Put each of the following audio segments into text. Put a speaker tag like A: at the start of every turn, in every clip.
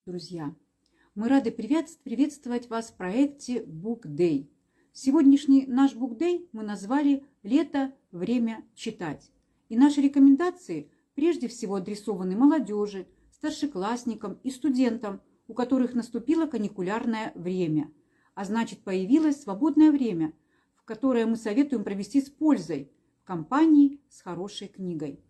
A: Друзья, мы рады приветствовать вас в проекте Book Day. Сегодняшний наш Book Day мы назвали «Лето. Время читать». И наши рекомендации прежде всего адресованы молодежи, старшеклассникам и студентам, у которых наступило каникулярное время, а значит появилось свободное время, в которое мы советуем провести с пользой в компании с хорошей книгой.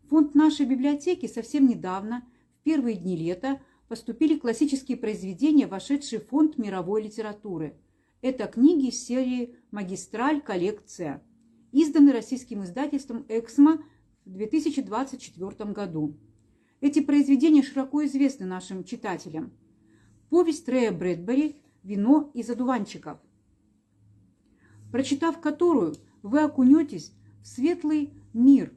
A: В фонд нашей библиотеки совсем недавно, в первые дни лета, поступили классические произведения, вошедшие в фонд мировой литературы. Это книги из серии «Магистраль. Коллекция», изданы российским издательством «Эксмо» в 2024 году. Эти произведения широко известны нашим читателям. Повесть Рэя Брэдбери «Вино из одуванчиков», прочитав которую, вы окунетесь в светлый мир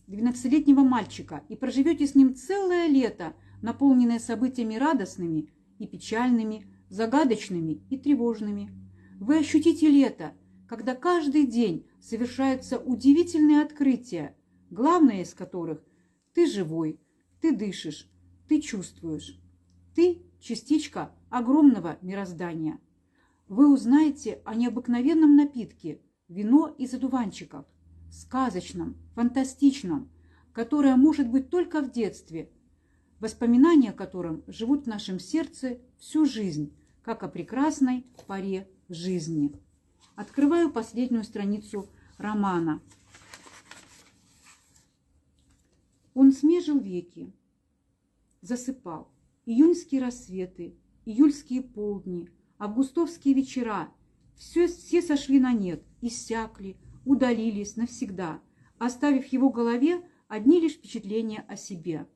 A: 12-летнего мальчика и проживете с ним целое лето, наполненное событиями радостными и печальными, загадочными и тревожными. Вы ощутите лето, когда каждый день совершаются удивительные открытия, главное из которых – ты живой, ты дышишь, ты чувствуешь. Ты – частичка огромного мироздания. Вы узнаете о необыкновенном напитке «Вино из одуванчиков», сказочном, фантастичном, которое может быть только в детстве, воспоминания о котором живут в нашем сердце всю жизнь, как о прекрасной поре жизни. Открываю последнюю страницу романа. Он смежил веки, засыпал. Июньские рассветы, июльские полдни, августовские вечера – все сошли на нет, иссякли, удалились навсегда, оставив в его голове одни лишь впечатления о себе.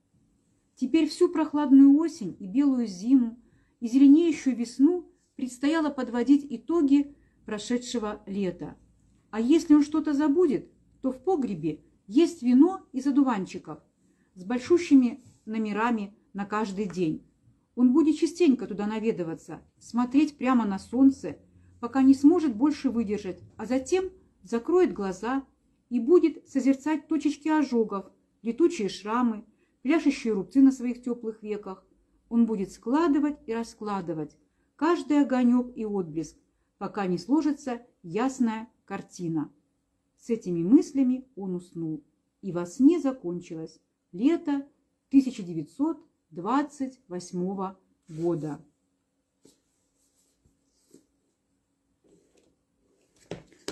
A: Теперь всю прохладную осень и белую зиму, и зеленеющую весну предстояло подводить итоги прошедшего лета. А если он что-то забудет, то в погребе есть вино из одуванчиков с большущими номерами на каждый день. Он будет частенько туда наведываться, смотреть прямо на солнце, пока не сможет больше выдержать, а затем закроет глаза и будет созерцать точечки ожогов, летучие шрамы, пляшущие рубцы на своих теплых веках. Он будет складывать и раскладывать каждый огонек и отблеск, пока не сложится ясная картина. С этими мыслями он уснул, и во сне закончилось лето 1928 года.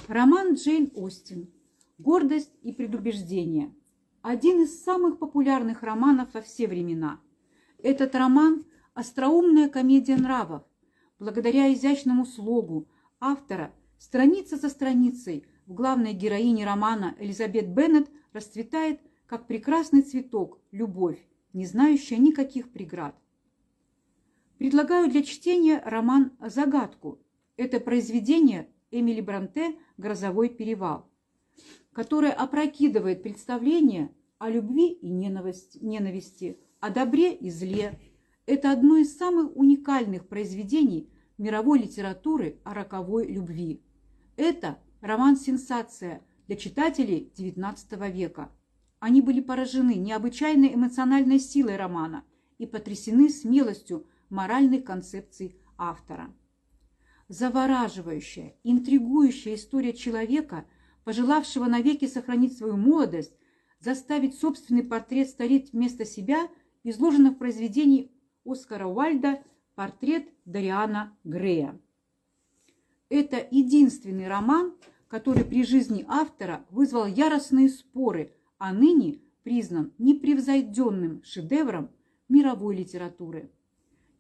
A: Роман Джейн Остин «Гордость и предубеждение» – один из самых популярных романов во все времена. Этот роман – остроумная комедия нравов. Благодаря изящному слогу автора страница за страницей в главной героине романа Элизабет Беннет расцветает, как прекрасный цветок, любовь, не знающая никаких преград. Предлагаю для чтения роман «Загадку». Это произведение Эмили Бронте «Грозовой перевал», которое опрокидывает представление о любви и ненависти, о добре и зле. Это одно из самых уникальных произведений мировой литературы о роковой любви. Это роман-сенсация для читателей XIX века. Они были поражены необычайной эмоциональной силой романа и потрясены смелостью моральных концепций автора. Завораживающая, интригующая история человека, пожелавшего навеки сохранить свою молодость, заставить собственный портрет стареть вместо себя, изложена в произведении Оскара Уайльда «Портрет Дориана Грея». Это единственный роман, который при жизни автора вызвал яростные споры, а ныне признан непревзойденным шедевром мировой литературы.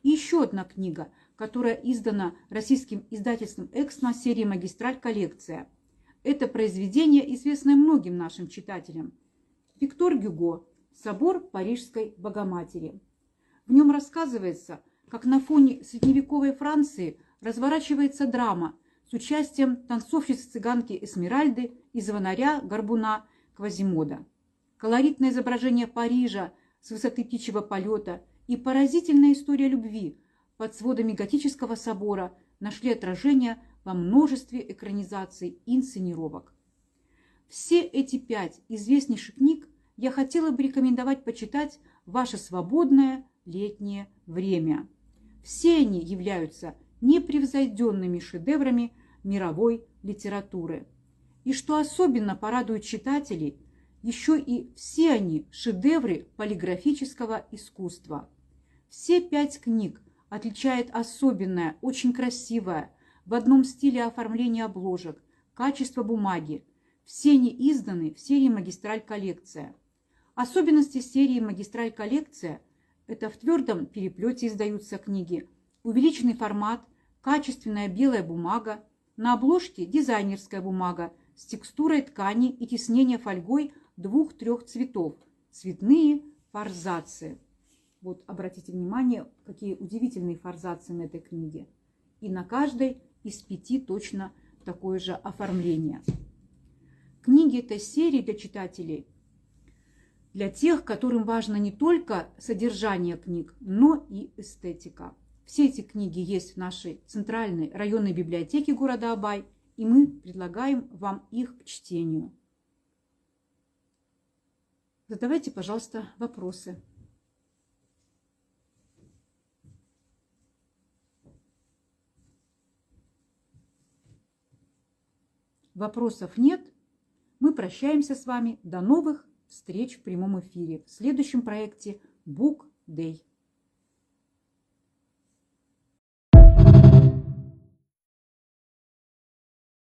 A: И еще одна книга, которая издана российским издательством «Эксмо» серии «Магистраль. Коллекция». Это произведение, известное многим нашим читателям. Виктор Гюго «Собор Парижской Богоматери». В нем рассказывается, как на фоне средневековой Франции разворачивается драма с участием танцовщицы-цыганки Эсмеральды и звонаря-горбуна Квазимода. Колоритное изображение Парижа с высоты птичьего полета и поразительная история любви под сводами готического собора нашли отражение во множестве экранизаций и инсценировок. Все эти 5 известнейших книг я хотела бы рекомендовать почитать в ваше свободное летнее время. Все они являются непревзойденными шедеврами мировой литературы. И что особенно порадует читателей, еще и все они шедевры полиграфического искусства. Все 5 книг отличает особенное, очень красивое, в одном стиле оформление обложек, качество бумаги. Все они изданы в серии «Магистраль коллекция». Особенности серии «Магистраль коллекция» – это в твердом переплете издаются книги, увеличенный формат, качественная белая бумага, на обложке дизайнерская бумага с текстурой ткани и тиснением фольгой 2-3 цветов, цветные форзации. Вот обратите внимание, какие удивительные форзации на этой книге. И на каждой из 5 точно такое же оформление. Книги этой серии для читателей, для тех, которым важно не только содержание книг, но и эстетика. Все эти книги есть в нашей центральной районной библиотеке города Абай, и мы предлагаем вам их к чтению. Задавайте, пожалуйста, вопросы. Вопросов нет. Мы прощаемся с вами. До новых встреч в прямом эфире в следующем проекте Book Day.